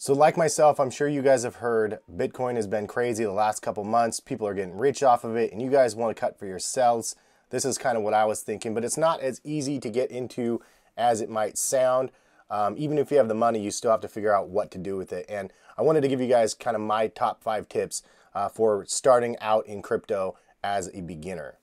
So like myself, I'm sure you guys have heard Bitcoin has been crazy the last couple months. People are getting rich off of it and you guys want to cut for yourselves. This is kind of what I was thinking, but it's not as easy to get into as it might sound. Even if you have the money, you still have to figure out what to do with it. And I wanted to give you guys kind of my top 5 tips for starting out in crypto as a beginner.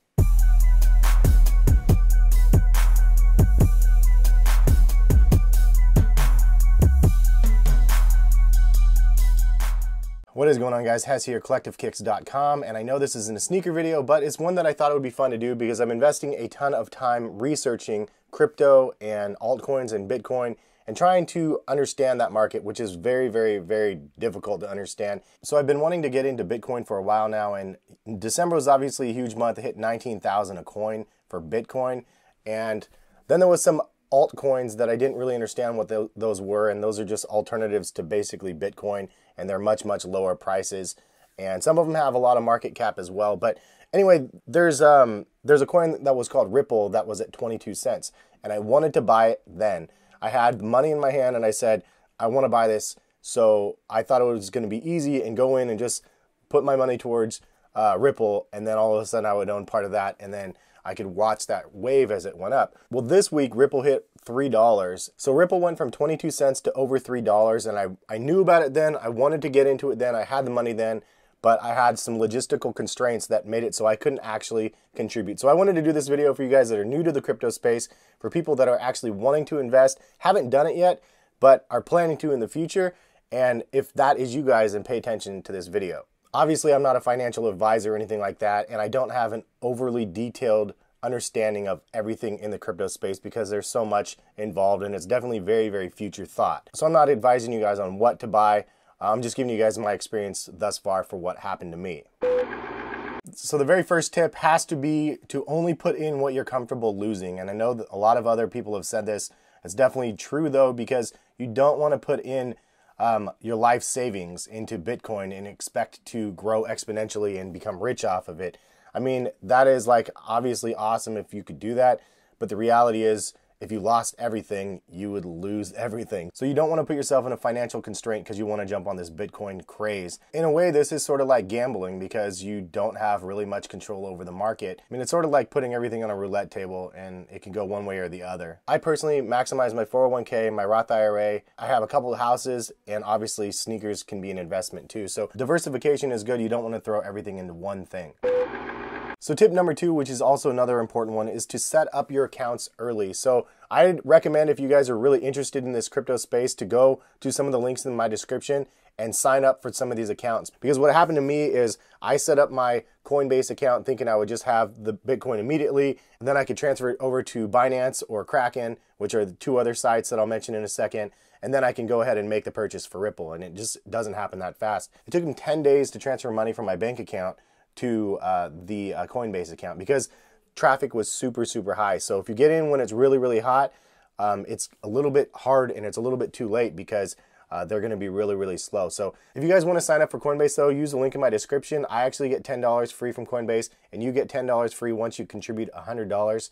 What is going on, guys? Hes here, collectivekicks.com, and I know this isn't a sneaker video, but it's one that I thought it would be fun to do because I'm investing a ton of time researching crypto and altcoins and Bitcoin and trying to understand that market, which is very, very, very difficult to understand. So I've been wanting to get into Bitcoin for a while now, and December was obviously a huge month. It hit 19,000 a coin for Bitcoin, and then there was some altcoins that I didn't really understand what those were, and those are just alternatives to basically Bitcoin, and they're much, much lower prices, and some of them have a lot of market cap as well. But anyway, there's a coin that was called Ripple that was at 22 cents, and I wanted to buy it then. I had money in my hand and I said, I want to buy this, so I thought it was going to be easy and go in and just put my money towards Ripple, and then all of a sudden I would own part of that, and then I could watch that wave as it went up. Well, this week Ripple hit $3. So Ripple went from 22 cents to over $3, and I knew about it then. I wanted to get into it then. I had the money then, but I had some logistical constraints that made it so I couldn't actually contribute. So I wanted to do this video for you guys that are new to the crypto space, for people that are actually wanting to invest, haven't done it yet, but are planning to in the future. And if that is you guys, then pay attention to this video. Obviously, I'm not a financial advisor or anything like that, and I don't have an overly detailed understanding of everything in the crypto space because there's so much involved, and it's definitely very, very future thought. So I'm not advising you guys on what to buy. I'm just giving you guys my experience thus far for what happened to me. So the very first tip has to be to only put in what you're comfortable losing. And I know that a lot of other people have said this. It's definitely true though, because you don't want to put in your life savings into Bitcoin and expect to grow exponentially and become rich off of it. I mean, that is like obviously awesome if you could do that, but the reality is if you lost everything, you would lose everything. So you don't want to put yourself in a financial constraint because you want to jump on this Bitcoin craze. In a way, this is sort of like gambling because you don't have really much control over the market. I mean, it's sort of like putting everything on a roulette table and it can go one way or the other. I personally maximize my 401k, my Roth IRA. I have a couple of houses, and obviously sneakers can be an investment too. So diversification is good. You don't want to throw everything into one thing. So tip number 2, which is also another important one, is to set up your accounts early. So I'd recommend, if you guys are really interested in this crypto space, to go to some of the links in my description and sign up for some of these accounts. Because what happened to me is I set up my Coinbase account thinking I would just have the Bitcoin immediately, and then I could transfer it over to Binance or Kraken, which are the 2 other sites that I'll mention in a second. And then I can go ahead and make the purchase for Ripple, and it just doesn't happen that fast. It took me 10 days to transfer money from my bank account to the Coinbase account because traffic was super, super high. So if you get in when it's really, really hot, it's a little bit hard and it's a little bit too late because they're going to be really, really slow. So if you guys want to sign up for Coinbase though, use the link in my description. I actually get $10 free from Coinbase, and you get $10 free once you contribute $100.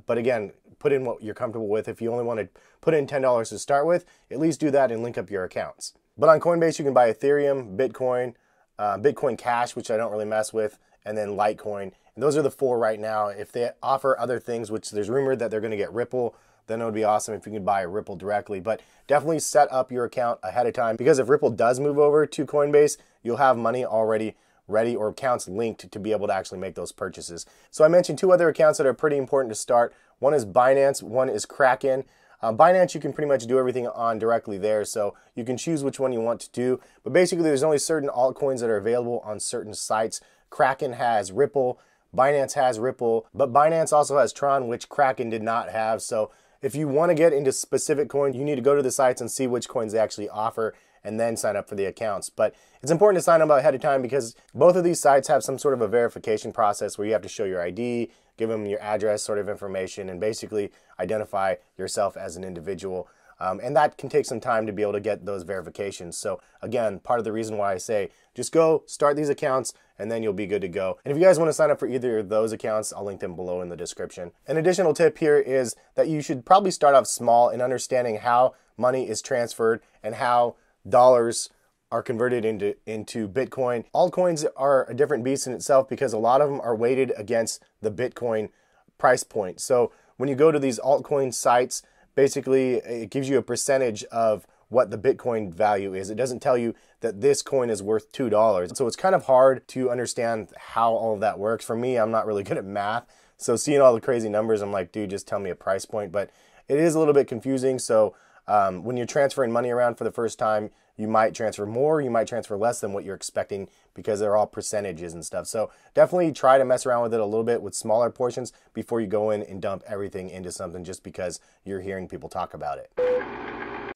But again, put in what you're comfortable with. If you only want to put in $10 to start with, at least do that and link up your accounts. But on Coinbase, you can buy Ethereum, Bitcoin, Bitcoin Cash, which I don't really mess with, and then Litecoin. And those are the 4 right now. If they offer other things, which there's rumored that they're going to get Ripple, then it would be awesome if you could buy a Ripple directly. But definitely set up your account ahead of time, because if Ripple does move over to Coinbase, you'll have money already ready or accounts linked to be able to actually make those purchases. So I mentioned 2 other accounts that are pretty important to start. One is Binance, one is Kraken. Binance, you can pretty much do everything on directly there, so you can choose which one you want to do. But basically, there's only certain altcoins that are available on certain sites. Kraken has Ripple, Binance has Ripple, but Binance also has Tron, which Kraken did not have. So if you want to get into specific coins, you need to go to the sites and see which coins they actually offer and then sign up for the accounts. But it's important to sign up ahead of time because both of these sites have some sort of a verification process where you have to show your ID, give them your address sort of information, and basically identify yourself as an individual. And that can take some time to be able to get those verifications. So again, part of the reason why I say just go start these accounts and then you'll be good to go. And if you guys want to sign up for either of those accounts, I'll link them below in the description. An additional tip here is that you should probably start off small in understanding how money is transferred and how dollars are converted into Bitcoin. Altcoins are a different beast in itself because a lot of them are weighted against the Bitcoin price point. So when you go to these altcoin sites, basically it gives you a percentage of what the Bitcoin value is. It doesn't tell you that this coin is worth $2. So it's kind of hard to understand how all of that works. For me, I'm not really good at math. So seeing all the crazy numbers, I'm like, dude, just tell me a price point. But it is a little bit confusing. So when you're transferring money around for the first time, you might transfer more, you might transfer less than what you're expecting because they're all percentages and stuff. So definitely try to mess around with it a little bit with smaller portions before you go in and dump everything into something just because you're hearing people talk about it.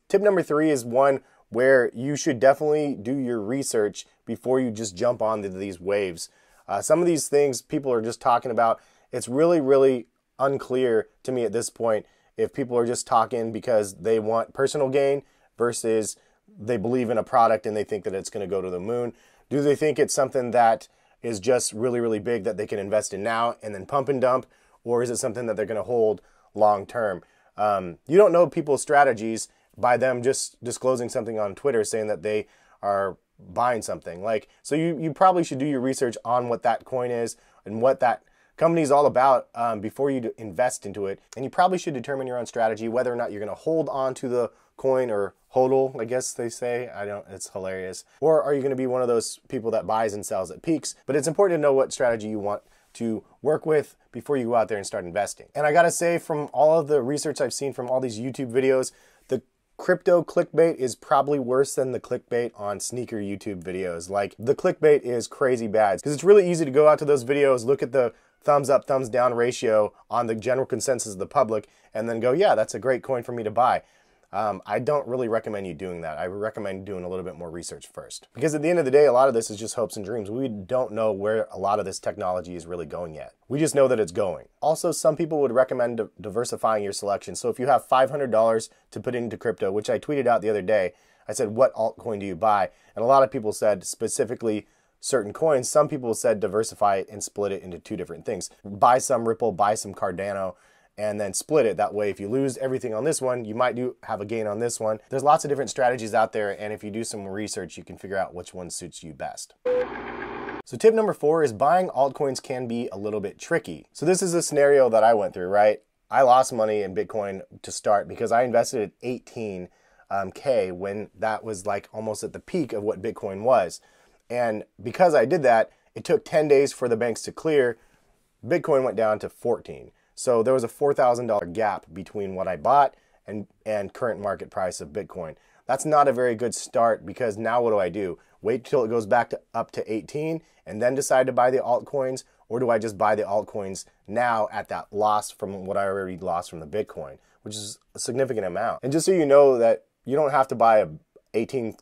Tip number 3 is one where you should definitely do your research before you just jump onto these waves. Some of these things people are just talking about, it's really, really unclear to me at this point if people are just talking because they want personal gain versus they believe in a product and they think that it's going to go to the moon. Do they think it's something that is just really, really big that they can invest in now and then pump and dump? Or is it something that they're going to hold long term? You don't know people's strategies by them just disclosing something on Twitter saying that they are buying something. So you probably should do your research on what that coin is and what that company is all about before you invest into it. And you probably should determine your own strategy, whether or not you're going to hold on to the coin or hodl, I guess they say. It's hilarious. Or are you going to be one of those people that buys and sells at peaks? But it's important to know what strategy you want to work with before you go out there and start investing. And I gotta say, from all of the research I've seen from all these YouTube videos, the crypto clickbait is probably worse than the clickbait on sneaker YouTube videos. The clickbait is crazy bad because it's really easy to go out to those videos, look at the thumbs up, thumbs down ratio on the general consensus of the public, and then go, yeah, that's a great coin for me to buy. I don't really recommend you doing that. I recommend doing a little bit more research first. Because at the end of the day, a lot of this is just hopes and dreams. We don't know where a lot of this technology is really going yet. We just know that it's going. Also, some people would recommend diversifying your selection. So if you have $500 to put into crypto, which I tweeted out the other day, I said, what altcoin do you buy? And a lot of people said specifically certain coins. Some people said diversify it and split it into 2 different things. Buy some Ripple, buy some Cardano, and then split it. That way, if you lose everything on this one, you might have a gain on this one. There's lots of different strategies out there, and if you do some research, you can figure out which one suits you best. So tip number 4 is buying altcoins can be a little bit tricky. So this is a scenario that I went through, right? I lost money in Bitcoin to start because I invested at 18K when that was almost at the peak of what Bitcoin was. And because I did that, it took 10 days for the banks to clear. Bitcoin went down to 14. So there was a $4,000 gap between what I bought and current market price of Bitcoin. That's not a very good start because now what do? Wait till it goes back up to 18 and then decide to buy the altcoins? Or do I just buy the altcoins now at that loss from what I already lost from the Bitcoin, which is a significant amount? And just so you know that you don't have to buy a $18,000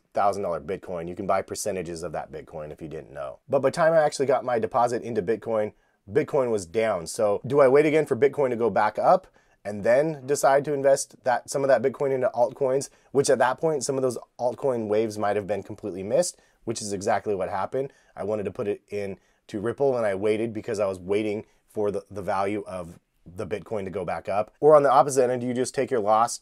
Bitcoin. You can buy percentages of that Bitcoin if you didn't know. But by the time I actually got my deposit into Bitcoin was down. So do I wait again for Bitcoin to go back up and then decide to invest some of that Bitcoin into altcoins, which at that point, some of those altcoin waves might have been completely missed, which is exactly what happened. I wanted to put it into Ripple and I waited because I was waiting for the value of the Bitcoin to go back up. Or on the opposite end, you just take your loss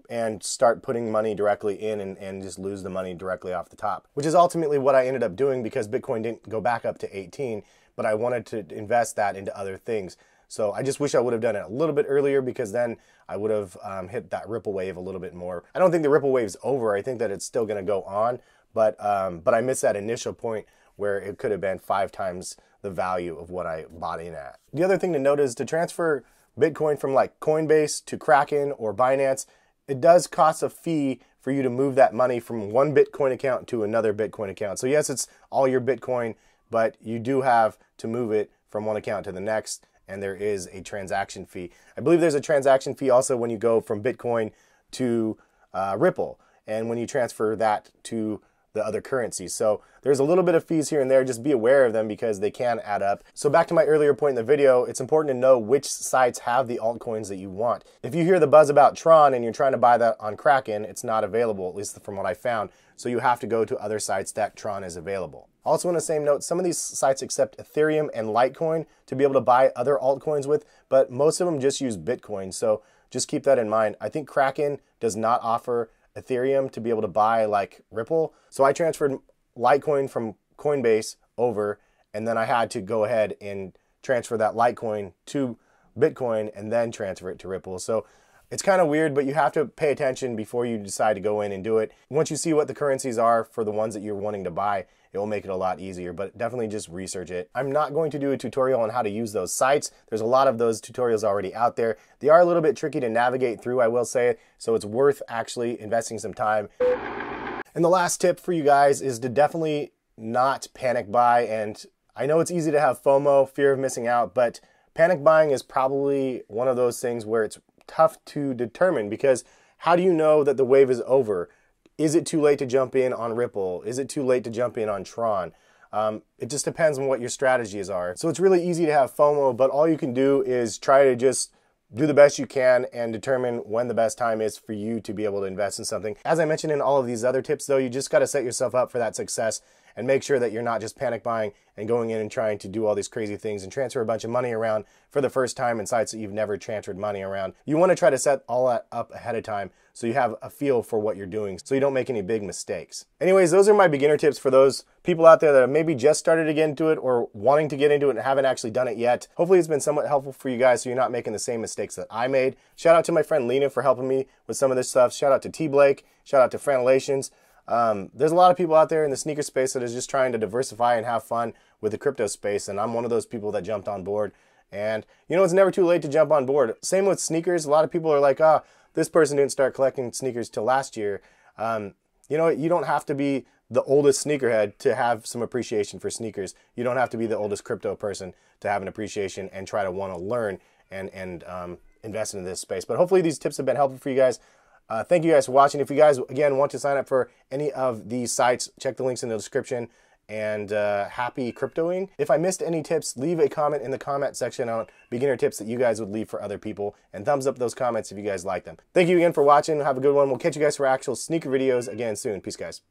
and start putting money directly in and just lose the money directly off the top, which is ultimately what I ended up doing because Bitcoin didn't go back up to 18, but I wanted to invest that into other things. So I just wish I would have done it a little bit earlier because then I would have hit that Ripple wave a little bit more. I don't think the Ripple wave's over. I think that it's still going to go on, but I missed that initial point where it could have been 5 times the value of what I bought in at. The other thing to note is to transfer Bitcoin from Coinbase to Kraken or Binance, it does cost a fee for you to move that money from one Bitcoin account to another Bitcoin account. So yes, it's all your Bitcoin, but you do have to move it from one account to the next, and there is a transaction fee. I believe there's a transaction fee also when you go from Bitcoin to Ripple, and when you transfer that to the other currencies. So there's a little bit of fees here and there. Just be aware of them because they can add up. So back to my earlier point in the video, it's important to know which sites have the altcoins that you want. If you hear the buzz about Tron and you're trying to buy that on Kraken, it's not available, at least from what I found. So you have to go to other sites that Tron is available. Also on the same note, some of these sites accept Ethereum and Litecoin to be able to buy other altcoins with, but most of them just use Bitcoin. So just keep that in mind. I think Kraken does not offer Ethereum to be able to buy like Ripple. So I transferred Litecoin from Coinbase over, and then I had to go ahead and transfer that Litecoin to Bitcoin and then transfer it to Ripple. So it's kind of weird, but you have to pay attention before you decide to go in and do it. Once you see what the currencies are for the ones that you're wanting to buy, it will make it a lot easier, but definitely just research it. I'm not going to do a tutorial on how to use those sites. There's a lot of those tutorials already out there. They are a little bit tricky to navigate through, I will say, so it's worth actually investing some time. And the last tip for you guys is to definitely not panic buy. And I know it's easy to have FOMO, fear of missing out, but panic buying is probably one of those things where it's tough to determine, because how do you know that the wave is over? Is it too late to jump in on Ripple? Is it too late to jump in on Tron? It just depends on what your strategies are. So it's really easy to have FOMO, but all you can do is try to just do the best you can and determine when the best time is for you to be able to invest in something. As I mentioned in all of these other tips though, you just got to set yourself up for that success and make sure that you're not just panic buying and going in and trying to do all these crazy things and transfer a bunch of money around for the first time in sites that you've never transferred money around. You want to try to set all that up ahead of time so you have a feel for what you're doing so you don't make any big mistakes. Anyways, those are my beginner tips for those people out there that have maybe just started to get into it or wanting to get into it and haven't actually done it yet. Hopefully it's been somewhat helpful for you guys so you're not making the same mistakes that I made. Shout out to my friend Lena for helping me with some of this stuff. Shout out to T Blake. Shout out to Franelations. There's a lot of people out there in the sneaker space that is just trying to diversify and have fun with the crypto space, and I'm one of those people that jumped on board. And you know, it's never too late to jump on board. Same with sneakers. A lot of people are like, oh, this person didn't start collecting sneakers till last year. You know, you don't have to be the oldest sneakerhead to have some appreciation for sneakers. You don't have to be the oldest crypto person to have an appreciation and try to want to learn and invest in this space. But hopefully these tips have been helpful for you guys. Thank you guys for watching. If you guys, again, want to sign up for any of these sites, check the links in the description. And happy cryptoing. If I missed any tips, leave a comment in the comment section on beginner tips that you guys would leave for other people. And thumbs up those comments if you guys like them. Thank you again for watching. Have a good one. We'll catch you guys for actual sneaker videos again soon. Peace, guys.